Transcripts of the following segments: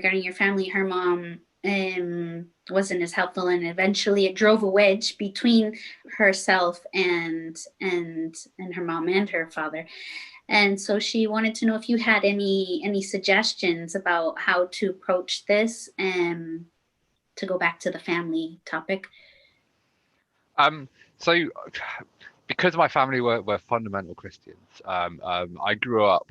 regarding your family, her mom wasn't as helpful, and eventually it drove a wedge between herself and her mom and her father. And so she wanted to know if you had any suggestions about how to approach this, and to go back to the family topic. Um, so because my family were fundamental Christians, I grew up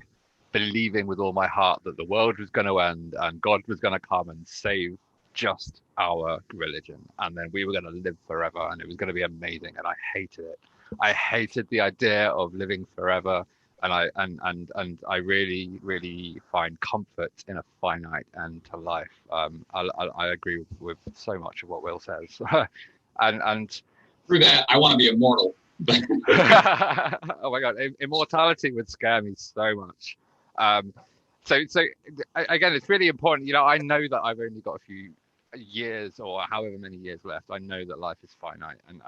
believing with all my heart that the world was going to end and God was going to come and save just our religion, and then we were going to live forever, and it was going to be amazing. And I hated it. I hated the idea of living forever, and I really find comfort in a finite end to life. I agree with so much of what Will says, and Through that, I want to be immortal. oh my God, immortality would scare me so much. Um, so again, it's really important. I know that I've only got a few years or however many years left. I know that life is finite, and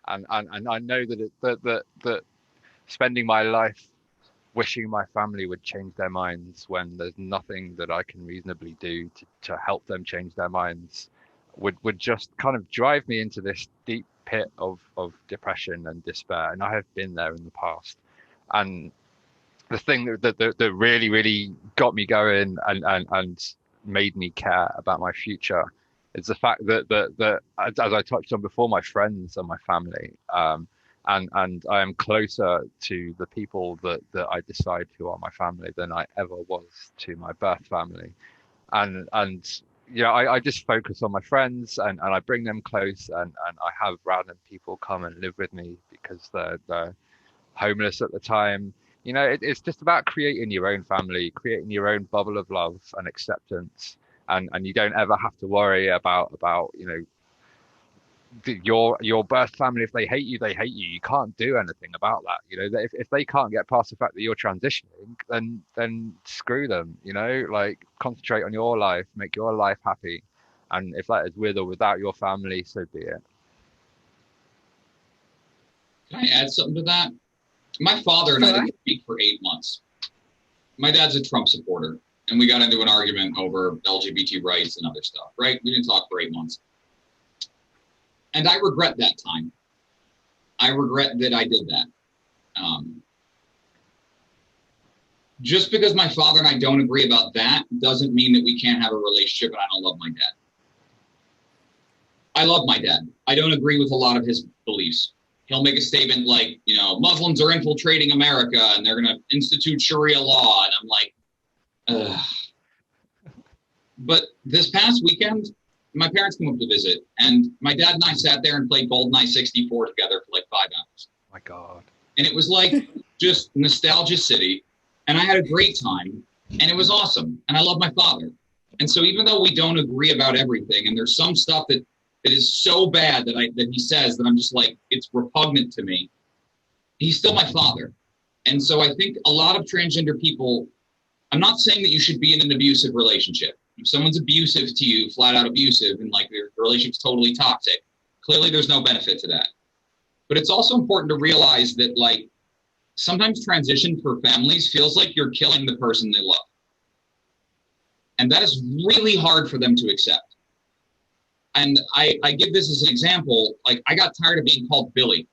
I know that spending my life wishing my family would change their minds when there's nothing that I can reasonably do to help them change their minds would just kind of drive me into this deep pit of depression and despair. And I have been there in the past. And the thing that really got me going and made me care about my future is the fact that as I touched on before, my friends and my family, and I am closer to the people that I decide who are my family than I ever was to my birth family. And I just focus on my friends, and I bring them close, and I have random people come and live with me because they're homeless at the time. It's just about creating your own family, creating your own bubble of love and acceptance, and you don't ever have to worry about your birth family. If they hate you, they hate you. You can't do anything about that. If they can't get past the fact that you're transitioning, then screw them. Like, concentrate on your life, make your life happy, and if that is with or without your family, so be it. Can I add something to that? My father and I didn't speak for 8 months. My dad's a Trump supporter, and we got into an argument over LGBT rights and other stuff, right? We didn't talk for 8 months. And I regret that time. I regret that I did that. Just because my father and I don't agree about that doesn't mean that we can't have a relationship and I don't love my dad. I love my dad. I don't agree with a lot of his beliefs. He'll make a statement like, Muslims are infiltrating America and they're going to institute Sharia law. And I'm like, ugh. But this past weekend, my parents came up to visit, and my dad and I sat there and played GoldenEye 64 together for like 5 hours. My God. And it was like just nostalgia city. And I had a great time, and it was awesome. And I love my father. And so even though we don't agree about everything, and there's some stuff that is so bad that he says that I'm just like, it's repugnant to me, he's still my father. And so I think a lot of transgender people, I'm not saying that you should be in an abusive relationship. If someone's abusive to you, flat out abusive, and like their relationship's totally toxic, clearly there's no benefit to that. But it's also important to realize that, like, sometimes transition for families feels like you're killing the person they love. And that is really hard for them to accept. And I give this as an example. Like, I got tired of being called Billy.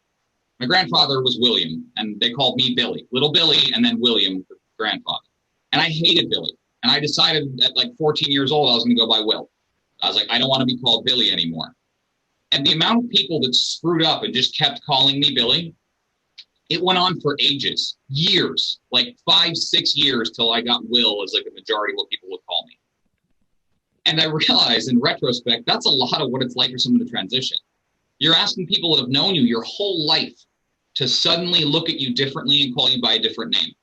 My grandfather was William, and they called me Billy. Little Billy, and then William, the grandfather. And I hated Billy. And I decided at like 14 years old, I was going to go by Will. I was like, I don't want to be called Billy anymore. And the amount of people that screwed up and just kept calling me Billy, it went on for ages, years, like 5, 6 years till I got Will as like a majority of what people would call me. And I realized in retrospect, that's a lot of what it's like for someone to transition. You're asking people that have known you your whole life to suddenly look at you differently and call you by a different name.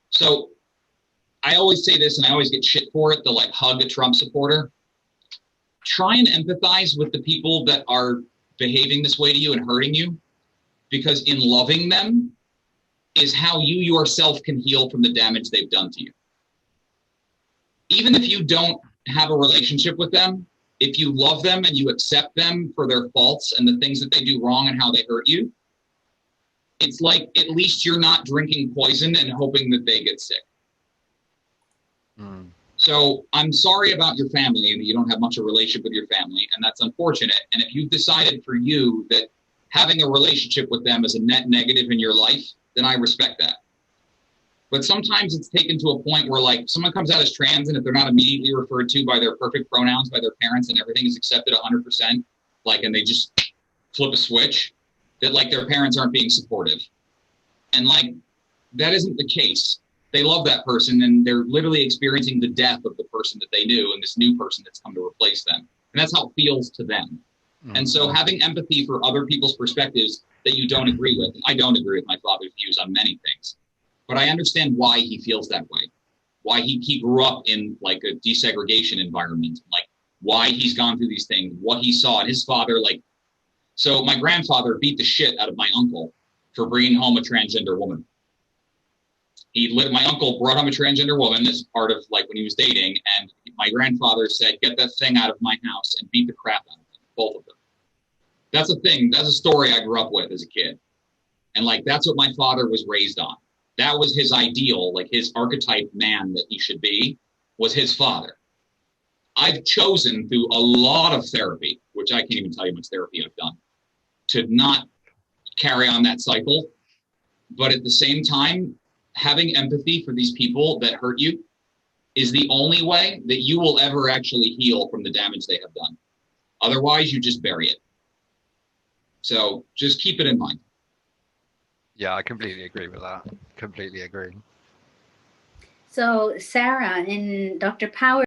So I always say this, and I always get shit for it, the like hug a Trump supporter. Try and empathize with the people that are behaving this way to you and hurting you, because in loving them is how you yourself can heal from the damage they've done to you. Even if you don't have a relationship with them, if you love them and you accept them for their faults and the things that they do wrong and how they hurt you, it's like at least you're not drinking poison and hoping that they get sick. So I'm sorry about your family and that you don't have much of a relationship with your family, and that's unfortunate. And if you've decided for you that having a relationship with them is a net negative in your life, then I respect that. But sometimes it's taken to a point where, like, someone comes out as trans, and if they're not immediately referred to by their perfect pronouns by their parents and everything is accepted 100%, like, and they just flip a switch, that, like, their parents aren't being supportive. And, like, that isn't the case. They love that person, and they're literally experiencing the death of the person that they knew and this new person that's come to replace them. And that's how it feels to them. Mm-hmm. And so having empathy for other people's perspectives that you don't agree with, and I don't agree with my father's views on many things, but I understand why he feels that way, why he grew up in, like, a desegregation environment, like, why he's gone through these things, what he saw. And his father, like, so my grandfather beat the shit out of my uncle for bringing home a transgender woman. My uncle brought home a transgender woman as part of, like, when he was dating, and my grandfather said, "Get that thing out of my house," and beat the crap out of them, both of them. That's a thing. That's a story I grew up with as a kid. And, like, that's what my father was raised on. That was his ideal, like, his archetype man that he should be was his father. I've chosen through a lot of therapy, which I can't even tell you how much therapy I've done, to not carry on that cycle. But at the same time, having empathy for these people that hurt you is the only way that you will ever actually heal from the damage they have done. Otherwise, you just bury it. So just keep it in mind. Yeah, I completely agree with that. Completely agree. So Sarah, in Dr. Power